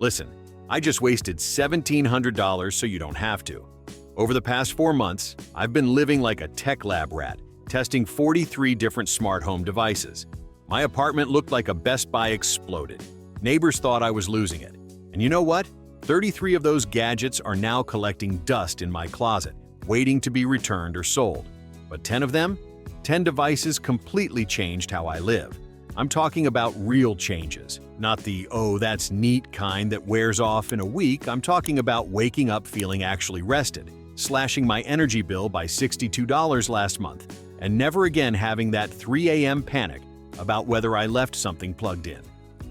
Listen, I just wasted $1,700 so you don't have to. Over the past 4 months, I've been living like a tech lab rat, testing 43 different smart home devices. My apartment looked like a Best Buy exploded. Neighbors thought I was losing it. And you know what? 33 of those gadgets are now collecting dust in my closet, waiting to be returned or sold. But 10 of them? 10 devices completely changed how I live. I'm talking about real changes, not the "oh, that's neat" kind that wears off in a week. I'm talking about waking up feeling actually rested, slashing my energy bill by $62 last month, and never again having that 3 a.m. panic about whether I left something plugged in.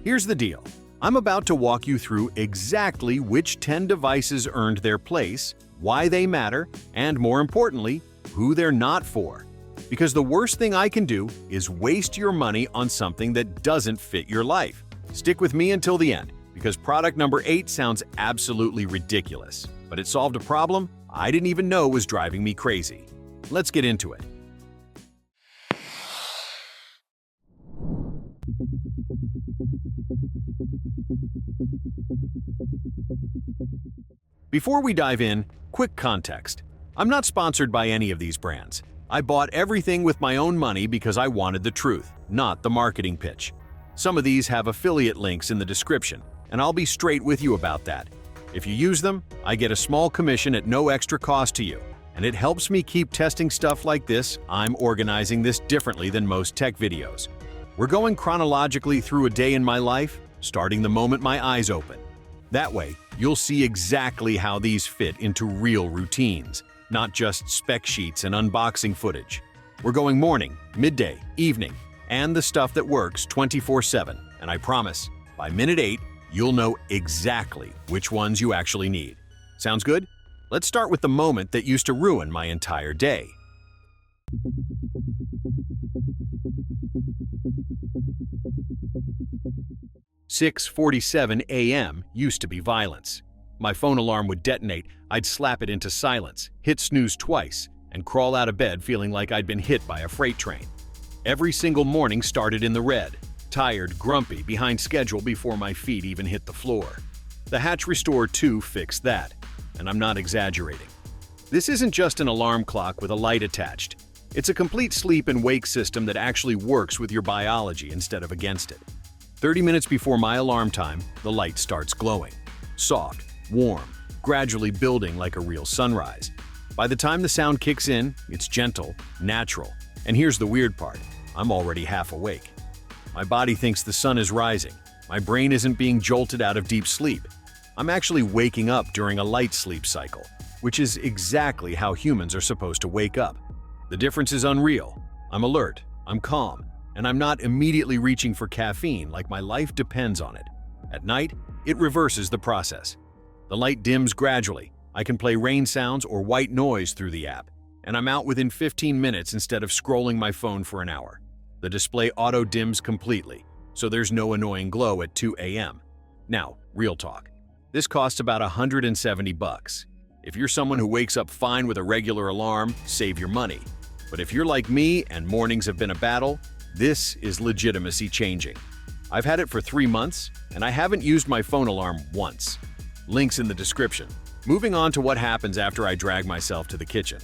Here's the deal. I'm about to walk you through exactly which 10 devices earned their place, why they matter, and more importantly, who they're not for. Because the worst thing I can do is waste your money on something that doesn't fit your life. Stick with me until the end, because product number 8 sounds absolutely ridiculous, but it solved a problem I didn't even know was driving me crazy. Let's get into it. Before we dive in, quick context. I'm not sponsored by any of these brands. I bought everything with my own money because I wanted the truth, not the marketing pitch. Some of these have affiliate links in the description, and I'll be straight with you about that. If you use them, I get a small commission at no extra cost to you, and it helps me keep testing stuff like this. I'm organizing this differently than most tech videos. We're going chronologically through a day in my life, starting the moment my eyes open. That way, you'll see exactly how these fit into real routines, not just spec sheets and unboxing footage. We're going morning, midday, evening, and the stuff that works 24/7, and I promise, by minute 8, you'll know exactly which ones you actually need. Sounds good? Let's start with the moment that used to ruin my entire day. 6:47 a.m. used to be violence. My phone alarm would detonate, I'd slap it into silence, hit snooze twice, and crawl out of bed feeling like I'd been hit by a freight train. Every single morning started in the red, tired, grumpy, behind schedule before my feet even hit the floor. The Hatch Restore 2 fixed that, and I'm not exaggerating. This isn't just an alarm clock with a light attached. It's a complete sleep and wake system that actually works with your biology instead of against it. 30 minutes before my alarm time, the light starts glowing. Soft, warm, gradually building like a real sunrise. By the time the sound kicks in, it's gentle, natural, and here's the weird part. I'm already half awake. My body thinks the sun is rising. My brain isn't being jolted out of deep sleep. I'm actually waking up during a light sleep cycle, which is exactly how humans are supposed to wake up. The difference is unreal. I'm alert, I'm calm, and I'm not immediately reaching for caffeine like my life depends on it. At night, it reverses the process. The light dims gradually. I can play rain sounds or white noise through the app, and I'm out within 15 minutes instead of scrolling my phone for an hour. The display auto-dims completely, so there's no annoying glow at 2 a.m. Now, real talk. This costs about $170. If you're someone who wakes up fine with a regular alarm, save your money. But if you're like me and mornings have been a battle, this is legitimacy changing. I've had it for 3 months, and I haven't used my phone alarm once. Links in the description. Moving on to what happens after I drag myself to the kitchen.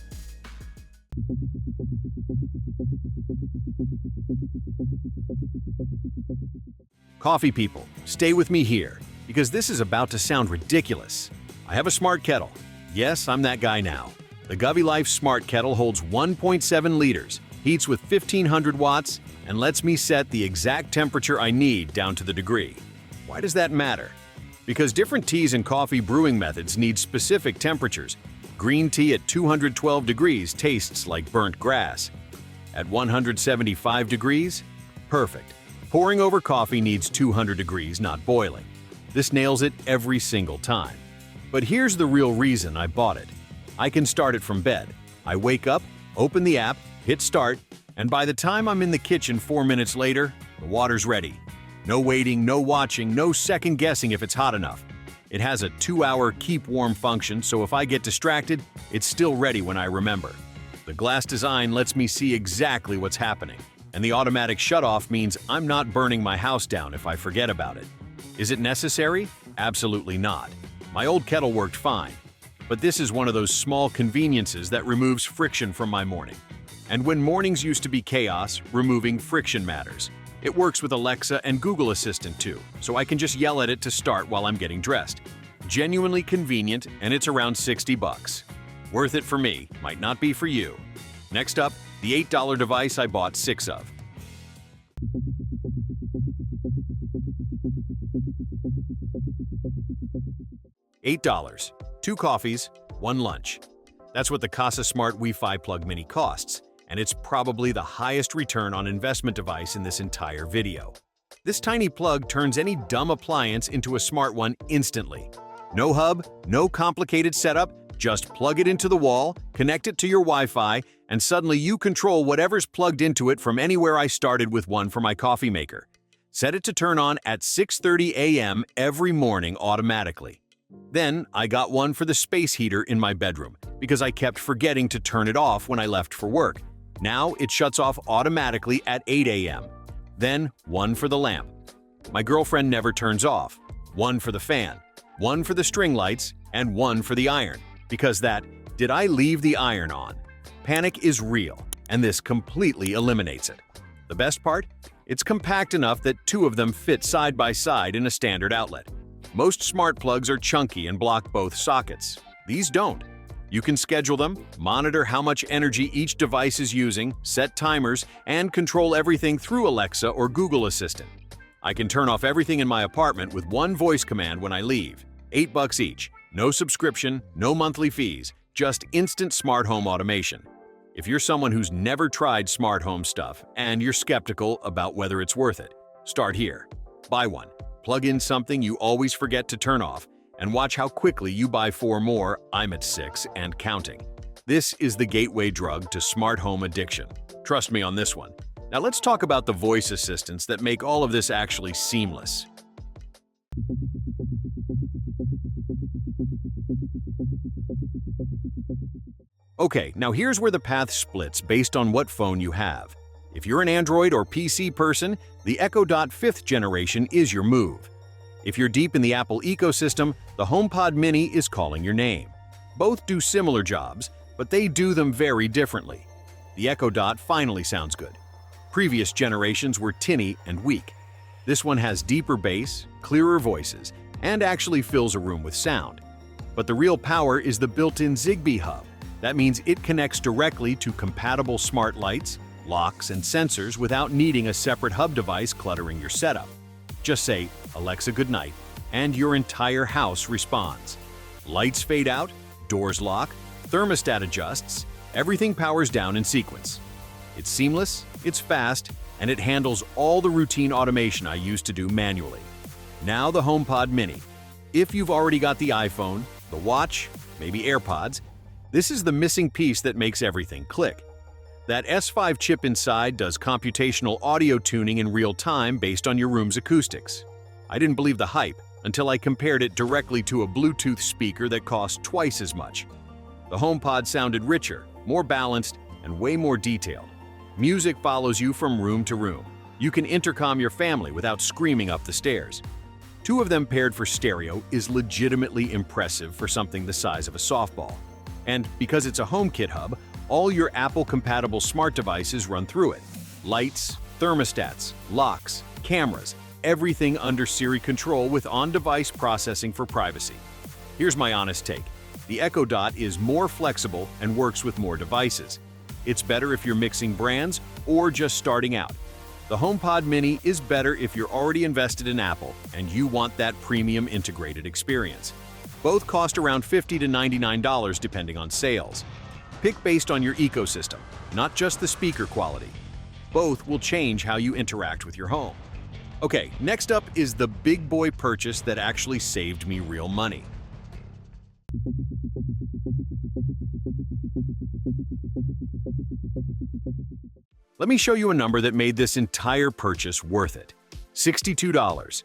Coffee people, stay with me here, because this is about to sound ridiculous. I have a smart kettle. Yes, I'm that guy now. The Govee Life Smart Kettle holds 1.7 liters, heats with 1500 watts, and lets me set the exact temperature I need down to the degree. Why does that matter? Because different teas and coffee brewing methods need specific temperatures. Green tea at 212 degrees tastes like burnt grass. At 175 degrees? Perfect. Pouring over coffee needs 200 degrees, not boiling. This nails it every single time. But here's the real reason I bought it. I can start it from bed. I wake up, open the app, hit start, and by the time I'm in the kitchen 4 minutes later, the water's ready. No waiting, no watching, no second guessing if it's hot enough. It has a 2-hour keep warm function, so if I get distracted, it's still ready when I remember. The glass design lets me see exactly what's happening, and the automatic shutoff means I'm not burning my house down if I forget about it. Is it necessary? Absolutely not. My old kettle worked fine. But this is one of those small conveniences that removes friction from my morning. And when mornings used to be chaos, removing friction matters. It works with Alexa and Google Assistant too, so I can just yell at it to start while I'm getting dressed. Genuinely convenient, and it's around 60 bucks. Worth it for me, might not be for you. Next up, the $8 device I bought 6 of. $8, 2 coffees, 1 lunch. That's what the Kasa Smart Wi-Fi Plug Mini costs, and it's probably the highest return on investment device in this entire video. This tiny plug turns any dumb appliance into a smart one instantly. No hub, no complicated setup, just plug it into the wall, connect it to your Wi-Fi, and suddenly you control whatever's plugged into it from anywhere. I started with one for my coffee maker. Set it to turn on at 6:30 a.m. every morning automatically. Then I got one for the space heater in my bedroom because I kept forgetting to turn it off when I left for work. Now it shuts off automatically at 8 a.m. Then one for the lamp. My girlfriend never turns off. One for the fan, one for the string lights, and one for the iron. Because did I leave the iron on? Panic is real, and this completely eliminates it. The best part? It's compact enough that 2 of them fit side by side in a standard outlet. Most smart plugs are chunky and block both sockets. These don't. You can schedule them, monitor how much energy each device is using, set timers, and control everything through Alexa or Google Assistant. I can turn off everything in my apartment with one voice command when I leave. $8 each. No subscription, no monthly fees, just instant smart home automation. If you're someone who's never tried smart home stuff and you're skeptical about whether it's worth it, start here. Buy one. Plug in something you always forget to turn off, and watch how quickly you buy 4 more. I'm at 6 and counting. This is the gateway drug to smart home addiction. Trust me on this one. Now let's talk about the voice assistants that make all of this actually seamless. Okay, now here's where the path splits based on what phone you have. If you're an Android or PC person, the Echo Dot 5th generation is your move. If you're deep in the Apple ecosystem, the HomePod Mini is calling your name. Both do similar jobs, but they do them very differently. The Echo Dot finally sounds good. Previous generations were tinny and weak. This one has deeper bass, clearer voices, and actually fills a room with sound. But the real power is the built-in Zigbee hub. That means it connects directly to compatible smart lights, locks, and sensors without needing a separate hub device cluttering your setup. Just say, "Alexa, good night," and your entire house responds. Lights fade out, doors lock, thermostat adjusts, everything powers down in sequence. It's seamless, it's fast, and it handles all the routine automation I used to do manually. Now the HomePod Mini. If you've already got the iPhone, the watch, maybe AirPods, this is the missing piece that makes everything click. That S5 chip inside does computational audio tuning in real time based on your room's acoustics. I didn't believe the hype until I compared it directly to a Bluetooth speaker that cost twice as much. The HomePod sounded richer, more balanced, and way more detailed. Music follows you from room to room. You can intercom your family without screaming up the stairs. 2 of them paired for stereo is legitimately impressive for something the size of a softball. And because it's a HomeKit hub, all your Apple-compatible smart devices run through it. Lights, thermostats, locks, cameras, everything under Siri control with on-device processing for privacy. Here's my honest take. The Echo Dot is more flexible and works with more devices. It's better if you're mixing brands or just starting out. The HomePod Mini is better if you're already invested in Apple and you want that premium integrated experience. Both cost around $50 to $99 depending on sales. Pick based on your ecosystem, not just the speaker quality. Both will change how you interact with your home. Okay, next up is the big boy purchase that actually saved me real money. Let me show you a number that made this entire purchase worth it. $62.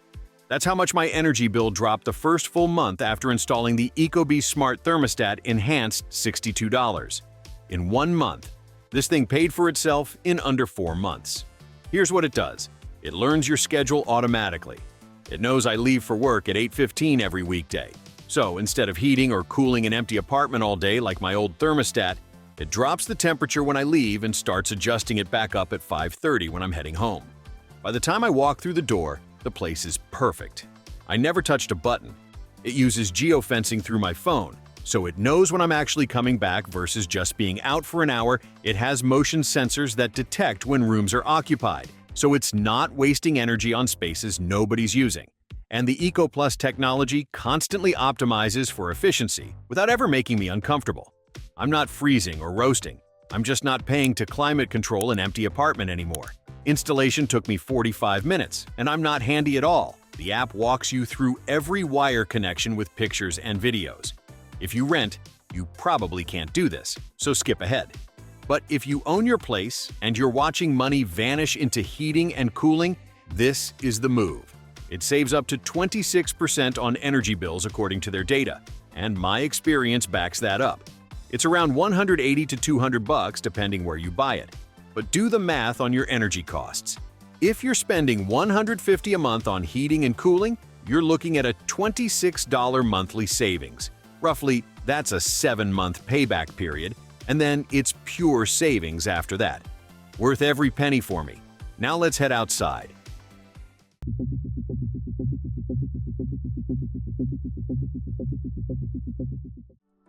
That's how much my energy bill dropped the first full month after installing the ecobee Smart Thermostat Enhanced. $62. In 1 month. This thing paid for itself in under 4 months. Here's what it does. It learns your schedule automatically. It knows I leave for work at 8:15 every weekday. So instead of heating or cooling an empty apartment all day like my old thermostat, it drops the temperature when I leave and starts adjusting it back up at 5:30 when I'm heading home. By the time I walk through the door, the place is perfect. I never touched a button. It uses geofencing through my phone, so it knows when I'm actually coming back versus just being out for an hour. It has motion sensors that detect when rooms are occupied, so it's not wasting energy on spaces nobody's using. And the EcoPlus technology constantly optimizes for efficiency without ever making me uncomfortable. I'm not freezing or roasting. I'm just not paying to climate control an empty apartment anymore. Installation took me 45 minutes, and I'm not handy at all. The app walks you through every wire connection with pictures and videos. If you rent, you probably can't do this, so skip ahead. But if you own your place and you're watching money vanish into heating and cooling, this is the move. It saves up to 26% on energy bills according to their data, and my experience backs that up. It's around $180 to $200 depending where you buy it. But do the math on your energy costs. If you're spending $150 a month on heating and cooling, you're looking at a $26 monthly savings. Roughly, that's a 7-month payback period, and then it's pure savings after that. Worth every penny for me. Now let's head outside.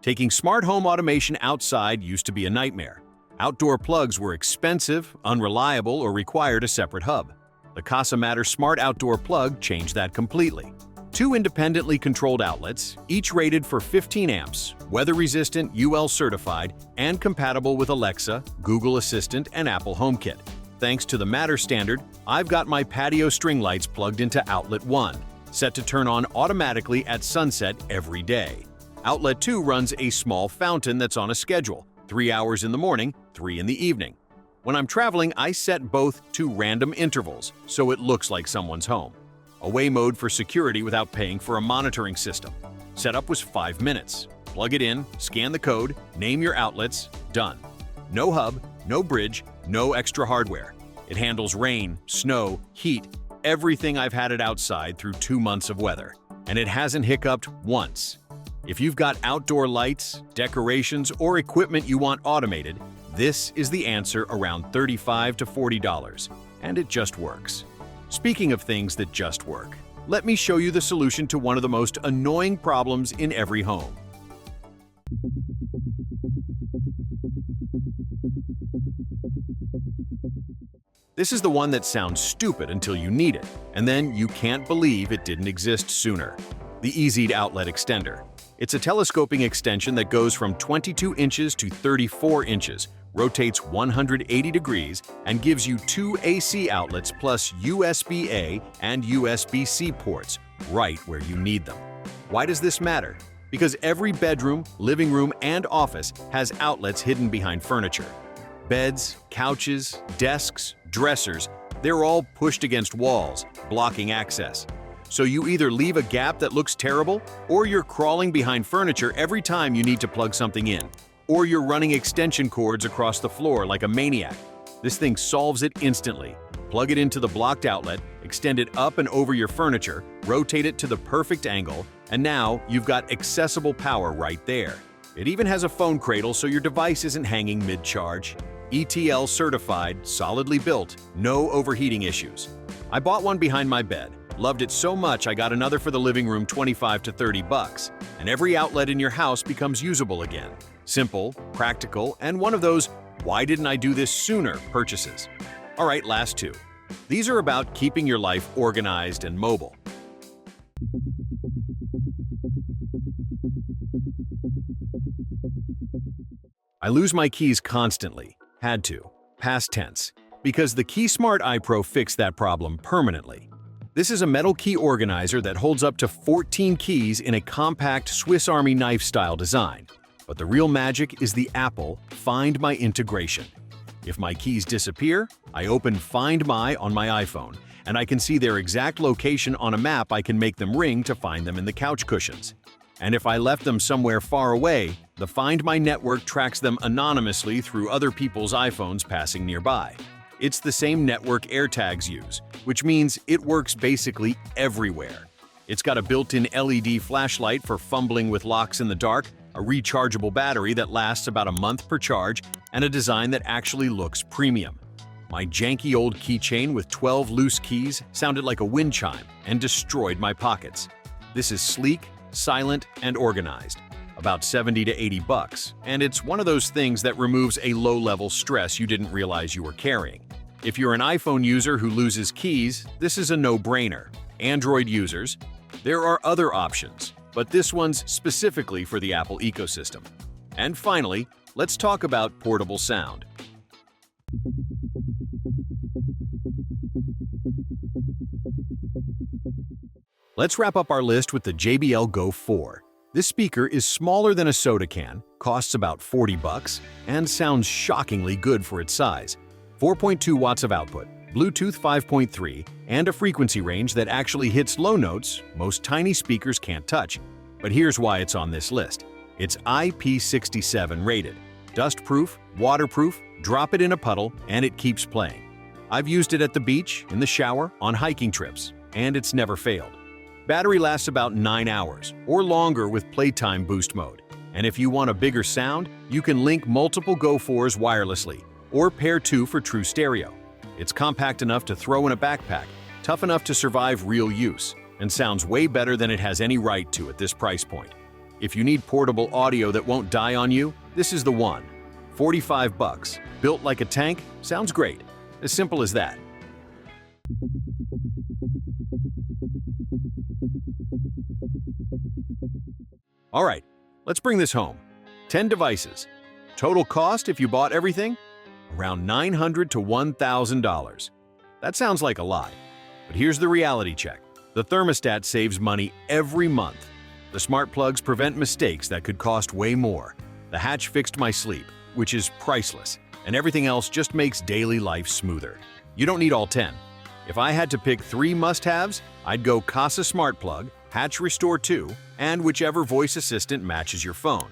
Taking smart home automation outside used to be a nightmare. Outdoor plugs were expensive, unreliable, or required a separate hub. The Kasa Smart Outdoor Plug changed that completely. 2 independently controlled outlets, each rated for 15 amps, weather-resistant, UL certified, and compatible with Alexa, Google Assistant, and Apple HomeKit. Thanks to the Matter standard, I've got my patio string lights plugged into Outlet 1, set to turn on automatically at sunset every day. Outlet 2 runs a small fountain that's on a schedule, 3 hours in the morning, 3 in the evening. When I'm traveling, I set both to random intervals, so it looks like someone's home. Away mode for security without paying for a monitoring system. Setup was 5 minutes. Plug it in, scan the code, name your outlets, done. No hub, no bridge, no extra hardware. It handles rain, snow, heat, everything I've had it outside through 2 months of weather. And it hasn't hiccuped once. If you've got outdoor lights, decorations, or equipment you want automated, this is the answer around $35 to $40, and it just works. Speaking of things that just work, let me show you the solution to one of the most annoying problems in every home. This is the one that sounds stupid until you need it, and then you can't believe it didn't exist sooner. The EZ Outlet Extender. It's a telescoping extension that goes from 22 inches to 34 inches, rotates 180 degrees, and gives you 2 AC outlets plus USB-A and USB-C ports right where you need them. Why does this matter? Because every bedroom, living room, and office has outlets hidden behind furniture. Beds, couches, desks, dressers, they're all pushed against walls, blocking access. So you either leave a gap that looks terrible, or you're crawling behind furniture every time you need to plug something in, or you're running extension cords across the floor like a maniac. This thing solves it instantly. Plug it into the blocked outlet, extend it up and over your furniture, rotate it to the perfect angle, and now you've got accessible power right there. It even has a phone cradle so your device isn't hanging mid-charge. ETL certified, solidly built, no overheating issues. I bought one behind my bed. Loved it so much I got another for the living room, $25 to $30, and every outlet in your house becomes usable again. Simple, practical, and one of those "why didn't I do this sooner" purchases. All right, last 2. These are about keeping your life organized and mobile. I lose my keys constantly. Had to. Past tense. Because the KeySmart iPro fixed that problem permanently. This is a metal key organizer that holds up to 14 keys in a compact Swiss Army knife-style design. But the real magic is the Apple Find My integration. If my keys disappear, I open Find My on my iPhone, and I can see their exact location on a map. I can make them ring to find them in the couch cushions. And if I left them somewhere far away, the Find My network tracks them anonymously through other people's iPhones passing nearby. It's the same network AirTags use, which means it works basically everywhere. It's got a built-in LED flashlight for fumbling with locks in the dark, a rechargeable battery that lasts about a month per charge, and a design that actually looks premium. My janky old keychain with 12 loose keys sounded like a wind chime and destroyed my pockets. This is sleek, silent, and organized. About 70 to 80 bucks, and it's one of those things that removes a low-level stress you didn't realize you were carrying. If you're an iPhone user who loses keys, this is a no-brainer. Android users, there are other options, but this one's specifically for the Apple ecosystem. And finally, let's talk about portable sound. Let's wrap up our list with the JBL Go 4. This speaker is smaller than a soda can, costs about 40 bucks, and sounds shockingly good for its size. 4.2 watts of output, Bluetooth 5.3, and a frequency range that actually hits low notes most tiny speakers can't touch. But here's why it's on this list. It's IP67 rated. Dust-proof, waterproof, drop it in a puddle, and it keeps playing. I've used it at the beach, in the shower, on hiking trips, and it's never failed. Battery lasts about 9 hours, or longer with playtime boost mode. And if you want a bigger sound, you can link multiple Go 4s wirelessly, or pair two for true stereo. It's compact enough to throw in a backpack, tough enough to survive real use, and sounds way better than it has any right to at this price point. If you need portable audio that won't die on you, this is the one. 45 bucks, built like a tank, sounds great. As simple as that. All right, let's bring this home. 10 devices. Total cost if you bought everything? Around $900 to $1,000. That sounds like a lot, but here's the reality check. The thermostat saves money every month. The smart plugs prevent mistakes that could cost way more. The hatch fixed my sleep, which is priceless, and everything else just makes daily life smoother. You don't need all 10. If I had to pick 3 must-haves, I'd go Kasa Smart Plug, Hatch Restore 2, and whichever voice assistant matches your phone.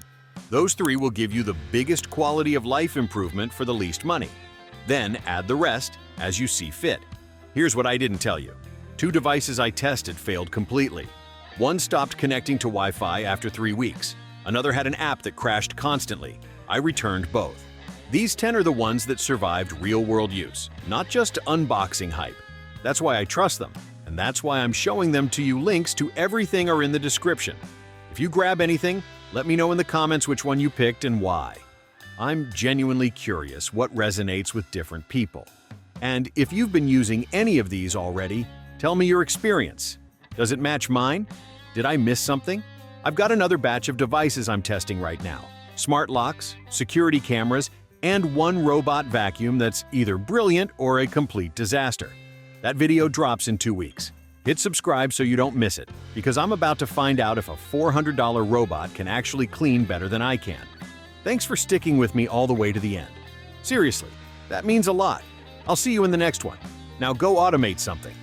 Those 3 will give you the biggest quality of life improvement for the least money. Then add the rest as you see fit. Here's what I didn't tell you. 2 devices I tested failed completely. One stopped connecting to Wi-Fi after 3 weeks. Another had an app that crashed constantly. I returned both. These 10 are the ones that survived real-world use, not just unboxing hype. That's why I trust them, and that's why I'm showing them to you. Links to everything are in the description. If you grab anything, let me know in the comments which one you picked and why. I'm genuinely curious what resonates with different people. And if you've been using any of these already, tell me your experience. Does it match mine? Did I miss something? I've got another batch of devices I'm testing right now. Smart locks, security cameras, and one robot vacuum that's either brilliant or a complete disaster. That video drops in 2 weeks. Hit subscribe so you don't miss it, because I'm about to find out if a $400 robot can actually clean better than I can. Thanks for sticking with me all the way to the end. Seriously, that means a lot. I'll see you in the next one. Now go automate something.